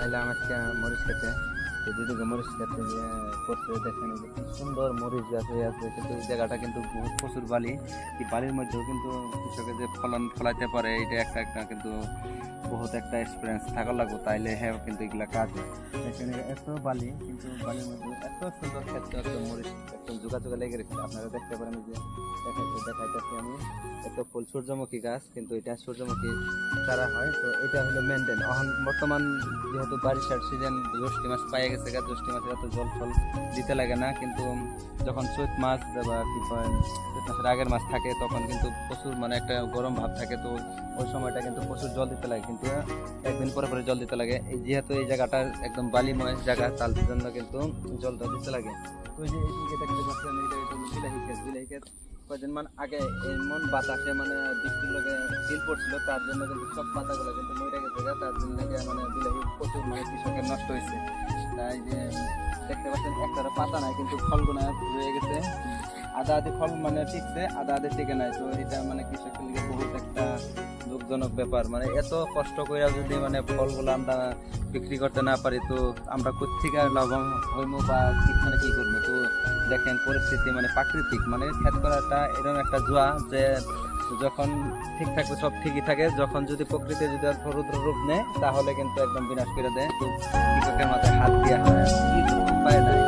আইলাম আজকে মরিচ খেতে। তো দিদিকে মরিচ খেতে করতে দেখেন যে কি সুন্দর মরিচ গাছ হয়ে আছে, কিন্তু এই জায়গাটা কিন্তু প্রচুর বালি। এই বালির মধ্যেও কিন্তু কৃষকের যে ফলন ফলাইতে পারে এটা একটা একটা কিন্তু বহুত একটা এক্সপিরিয়েন্স থাকা লাগবে, তাইলে হ্যাঁ কিন্তু এগুলা কাজ হয়। এখানে এত বালি, কিন্তু বালির মধ্যে এত সুন্দর ক্ষেত্রে একদম মরিচ একদম যোগাযোগে লেগে গেছে। আপনারা দেখতে পারেন যে দেখাইতেছি আমি, এত ফুল সূর্যমুখী গাছ, কিন্তু এটা সূর্যমুখী চারা হয়। তো এটা হলো মেনটেন এখন বর্তমান যেহেতু বারিশার সিজন, জ্যৈষ্ঠ মাস পাইয়ে গেছে, জ্যৈষ্ঠ মাসে এত জল ফল দিতে লাগে না, কিন্তু যখন চৈত মাস বা কি কয় চৈত মাসের আগের মাস থাকে তখন কিন্তু প্রচুর মানে একটা গরম ভাব থাকে। তো ওই সময়টা কিন্তু প্রচুর জল দিতে লাগে, কিন্তু একদিন পরে পরে জল দিতে লাগে। এই যেহেতু এই জায়গাটা একদম বালিময় জায়গা, তার জন্য কিন্তু জলটা দিতে লাগে। তো এই যে এইদিকে দেখতে পাচ্ছেন এটা বিলাহি ক্ষেত। বিলাহি ক্ষেত কয়েকদিন মান আগে এমন বাতাসে মানে বৃষ্টির লগে শিল পড়ছিল, তার জন্য কিন্তু সব পাতাগুলো কিন্তু মরে গেছে, তার জন্য মানে বিলাহি প্রচুর মানে কৃষকের নষ্ট হয়েছে। তাই যে দেখতে পাচ্ছেন একটা পাতা নাই, কিন্তু ফলগুলো রয়ে গেছে। আধা আধি ফল মানে টিকছে, আধা আধি টিকে নাই। তো এটা মানে কৃষকের লিগে বহুত একটা দুঃখজনক ব্যাপার। মানে এত কষ্ট করে যদি মানে ফলগুলো আমরা বিক্রি করতে না পারি, তো আমরা কোথেকে লাভবান হইব বা মানে কি করবো। তো দেখেন পরিস্থিতি মানে প্রাকৃতিক, মানে খেত করাটা এরকম একটা জুয়া যে যখন ঠিক থাকবে সব ঠিকই থাকে, যখন যদি প্রকৃতি যদি রুদ্র রূপ নেয় তাহলে কিন্তু একদম বিনাশ করে দেয়। তো কৃষকের মাথায় হাত দেওয়া হয়, কি করবো, উপায় নাই।